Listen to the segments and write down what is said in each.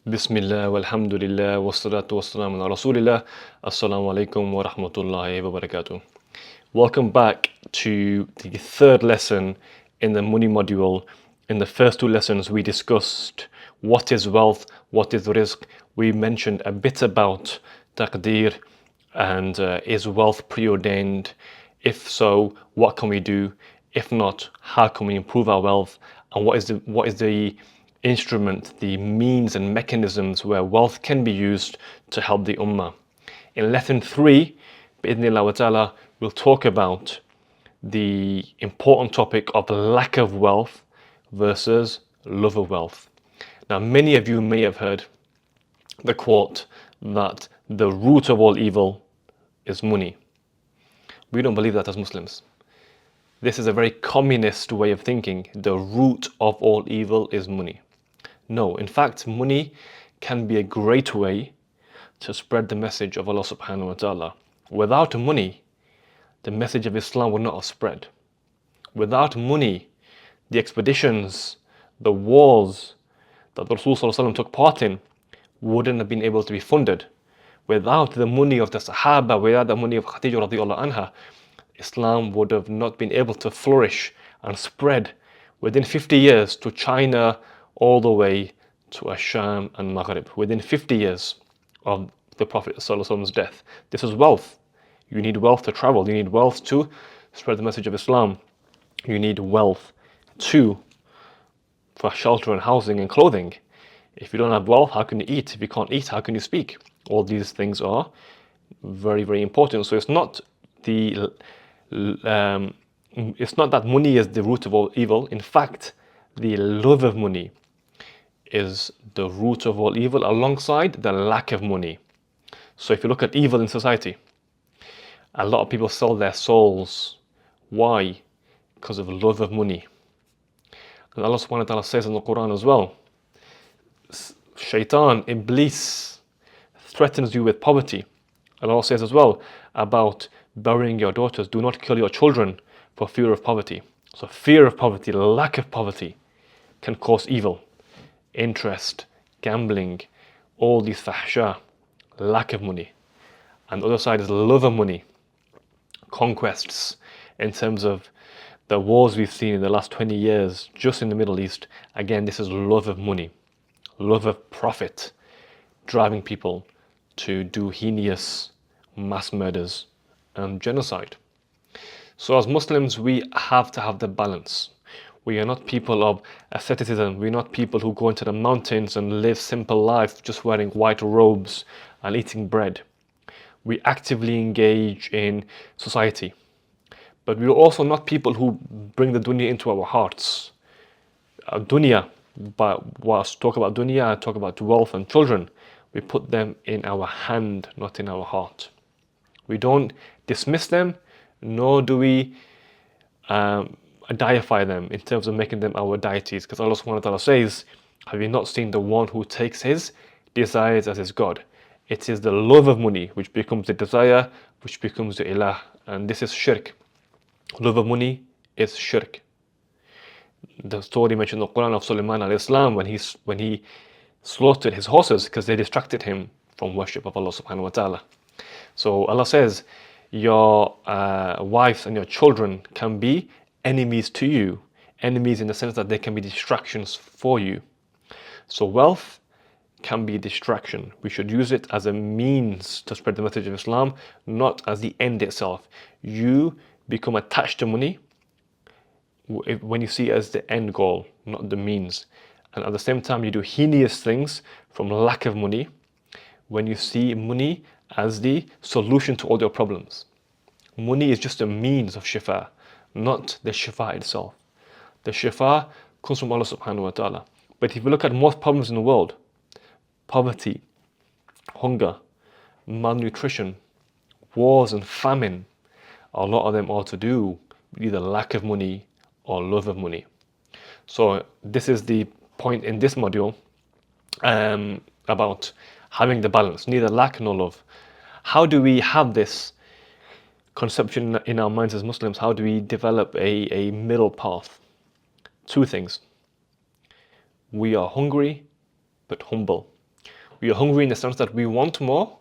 Bismillah, walhamdulillah, wassalatu wassalamu ala rasulillah. Assalamu alaikum wa rahmatullahi wa barakatuh. Welcome back to the third lesson in the money module. In the first two lessons, we discussed what is wealth, what is rizq. We mentioned a bit about taqdeer and is wealth preordained? If so, what can we do? If not, how can we improve our wealth? And what is the instrument, the means and mechanisms where wealth can be used to help the ummah? In lesson 3, bi'idhnillah ta'ala, we'll talk about the important topic of lack of wealth versus love of wealth. Now, many of you may have heard the quote that the root of all evil is money. We don't believe that as Muslims. This is a very communist way of thinking. The root of all evil is money. No, in fact, money can be a great way to spread the message of Allah subhanahu wa ta'ala. Without money, the message of Islam would not have spread. Without money, the expeditions, the wars that the Rasul sallallahu alaihi wasallam took part in wouldn't have been able to be funded. Without the money of the Sahaba, without the money of Khadija radiallahu anha, Islam would have not been able to flourish and spread within 50 years to China all the way to Asham and Maghrib. Within 50 years of the Prophet ﷺ's death. This is wealth. You need wealth to travel. You need wealth to spread the message of Islam. You need wealth for shelter and housing and clothing. If you don't have wealth, how can you eat? If you can't eat, how can you speak? All these things are very, very important. So it's not that money is the root of all evil. In fact, the love of money is the root of all evil alongside the lack of money. So if you look at evil in society, a lot of people sell their souls. Why? Because of love of money. And Allah subhanahu wa ta'ala says in the Qur'an as well, Shaitan, Iblis, threatens you with poverty. And Allah says as well about burying your daughters, do not kill your children for fear of poverty. So fear of poverty, lack of poverty can cause evil. Interest, gambling, all these fahsha, lack of money. And the other side is love of money. Conquests in terms of the wars we've seen in the last 20 years just in the Middle East. Again, this is love of money, love of profit, driving people to do heinous mass murders and genocide. So as Muslims, we have to have the balance. We are not people of asceticism. We're not people who go into the mountains and live simple life, just wearing white robes and eating bread. We actively engage in society. But we're also not people who bring the dunya into our hearts. Dunya, but whilst talk about dunya, talk about wealth and children, we put them in our hand, not in our heart. We don't dismiss them, nor do we deify them in terms of making them our deities. Because Allah subhanahu wa ta'ala says, have you not seen the one who takes his desires as his God? It is the love of money which becomes the desire, which becomes the ilah. And this is shirk. Love of money is shirk. The story mentioned in the Quran of Sulaiman alayhi salam when he slaughtered his horses because they distracted him from worship of Allah subhanahu wa ta'ala. So Allah says, your wives and your children can be enemies to you. Enemies in the sense that they can be distractions for you. So wealth can be a distraction. We should use it as a means to spread the message of Islam, not as the end itself. You become attached to money when you see it as the end goal, not the means. And at the same time, you do heinous things from lack of money when you see money as the solution to all your problems. Money is just a means of shifa, not the shifa itself. The shifa comes from Allah subhanahu wa ta'ala. But if you look at most problems in the world, poverty, hunger, malnutrition, wars and famine, a lot of them are to do with either lack of money or love of money. So this is the point in this module about having the balance, neither lack nor love. How do we have this conception in our minds as Muslims? How do we develop a middle path? Two things. We are hungry but humble. We are hungry in the sense that we want more.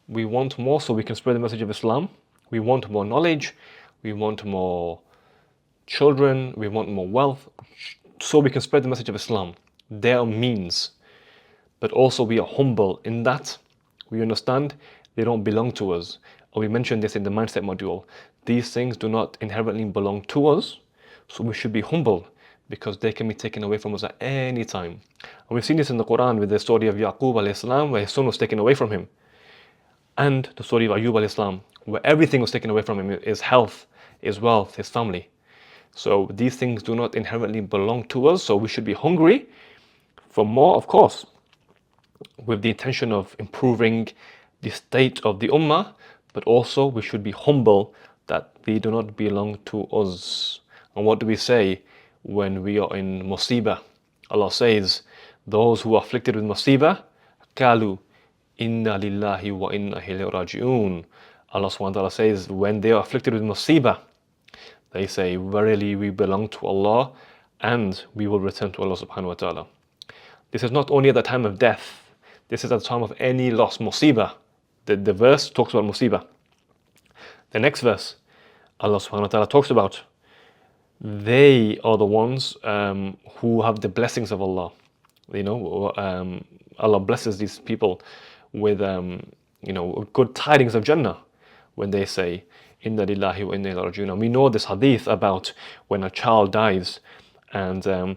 We want more so we can spread the message of Islam. We want more knowledge. We want more children. We want more wealth so we can spread the message of Islam. There are means. But also we are humble in that we understand they don't belong to us. And we mentioned this in the mindset module. These things do not inherently belong to us, so we should be humble because they can be taken away from us at any time. And we've seen this in the Quran with the story of Yaqub alayhi salam, where his son was taken away from him. And the story of Ayub alayhi salam, where everything was taken away from him, his health, his wealth, his family. So these things do not inherently belong to us, so we should be hungry for more, of course, with the intention of improving the state of the ummah, but also we should be humble that they do not belong to us. And what do we say when we are in musibah? Allah says, those who are afflicted with musibah, kalu inna lillahi wa inna ilayhi raji'un. Allah subhanahu wa ta'ala says, when they are afflicted with musibah, they say, verily we belong to Allah and we will return to Allah subhanahu wa ta'ala. This is not only at the time of death, this is at the time of any loss, musibah. The verse talks about musibah. The next verse, Allah subhanahu wa ta'ala talks about, they are the ones who have the blessings of Allah. Allah blesses these people with good tidings of Jannah when they say, Inna lillahi wa inna ilayhi raji'un. We know this hadith about when a child dies and Allah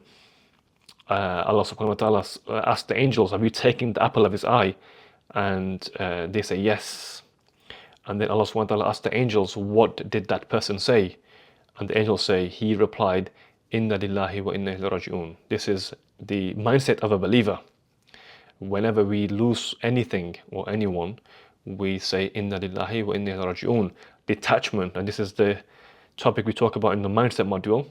subhanahu wa ta'ala asks the angels, have you taken the apple of his eye? And they say yes. And then Allah subhanahu wa ta'ala asks the angels, what did that person say? And the angels say, he replied, Inna lillahi wa inna ilayhi raji'un. This is the mindset of a believer. Whenever we lose anything or anyone, we say, Inna lillahi wa inna ilayhi raji'un. Detachment, and this is the topic we talk about in the mindset module.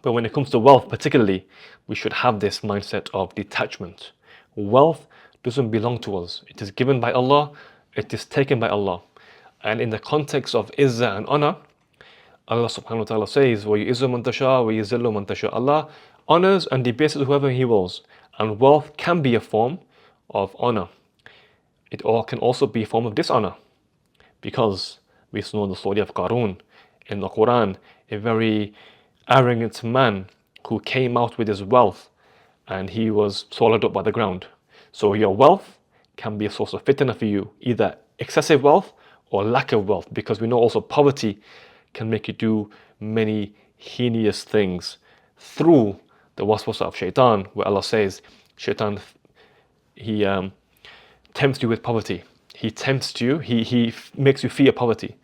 But when it comes to wealth particularly, we should have this mindset of detachment. Wealth doesn't belong to us. It is given by Allah, it is taken by Allah. And in the context of izzah and honor, Allah subhanahu wa ta'ala says, وَيُعِزُّ مَن تَشَاءُ وَيُذِلُّ مَن تَشَاءُ. Allah honors and debases whoever He wills. And wealth can be a form of honor. It can also be a form of dishonor. Because we know the story of Qarun in the Quran, a very arrogant man who came out with his wealth and he was swallowed up by the ground. So your wealth can be a source of fitna for you, either excessive wealth or lack of wealth, because we know also poverty can make you do many heinous things through the waswasa of shaitan, where Allah says, shaitan, he tempts you with poverty. He tempts you, he makes you fear poverty.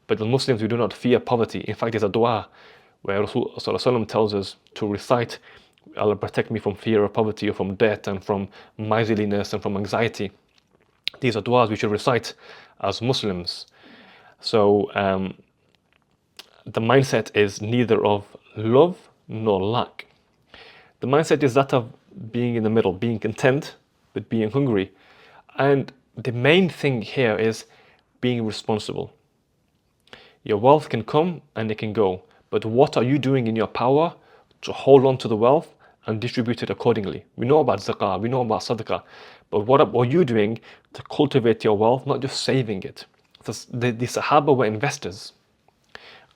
But the Muslims, we do not fear poverty. In fact, there's a dua where Rasulullah tells us to recite, Allah protect me from fear of poverty or from debt and from miserliness and from anxiety. These are du'as we should recite as Muslims. So the mindset is neither of love nor lack. The mindset is that of being in the middle, being content but being hungry. And the main thing here is being responsible. Your wealth can come and it can go, but what are you doing in your power to hold on to the wealth and distribute it accordingly? We know about zakah, we know about sadaqah, but what are you doing to cultivate your wealth, not just saving it? The Sahaba were investors.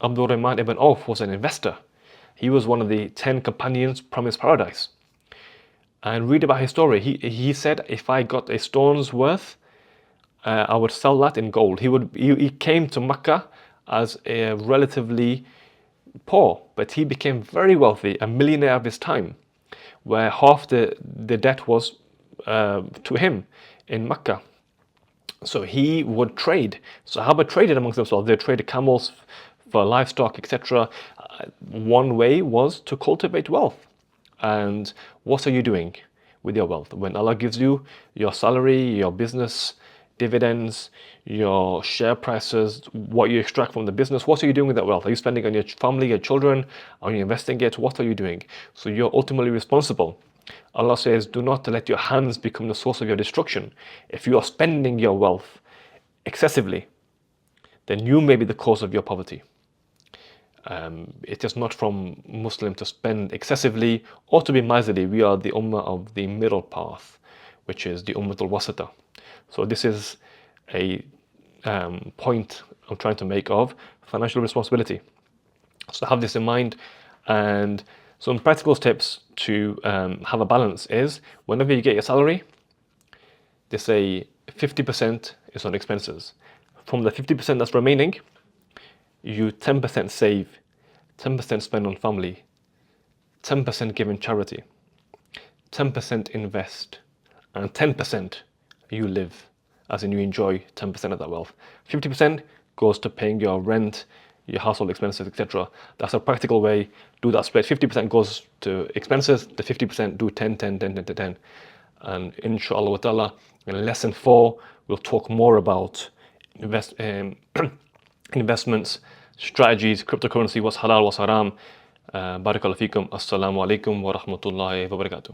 Abdul Rahman ibn Auf was an investor. He was one of the 10 companions promised paradise. And read about his story. He said, if I got a stone's worth, I would sell that in gold. He came to Mecca as a relatively poor, but he became very wealthy, a millionaire of his time, where half the debt was to him in Mecca. So he would trade. Sahaba traded amongst themselves. They traded camels for livestock, etc. One way was to cultivate wealth. And what are you doing with your wealth? When Allah gives you your salary, your business dividends, your share prices, what you extract from the business, what are you doing with that wealth? Are you spending on your family, your children? Are you investing it? What are you doing? So you're ultimately responsible. Allah says, do not let your hands become the source of your destruction. If you are spending your wealth excessively, then you may be the cause of your poverty. It is not from Muslim to spend excessively or to be miserly. We are the ummah of the middle path. which is the Ummatul Wasata. So this is a point I'm trying to make of financial responsibility. So have this in mind. And some practical tips to have a balance is, whenever you get your salary, they say 50% is on expenses. From the 50% that's remaining, you 10% save, 10% spend on family, 10% give in charity, 10% invest, and 10% you live, as in you enjoy 10% of that wealth. 50% goes to paying your rent, your household expenses, etc. That's a practical way. Do that split. 50% goes to expenses, the 50% do 10, 10, 10, 10, 10, 10. And inshaAllah wa ta'ala, in lesson 4, we'll talk more about investments, strategies, cryptocurrency, what's halal, what's haram. Barakallahu feekum. Assalamu alaikum wa rahmatullahi wa barakatuh.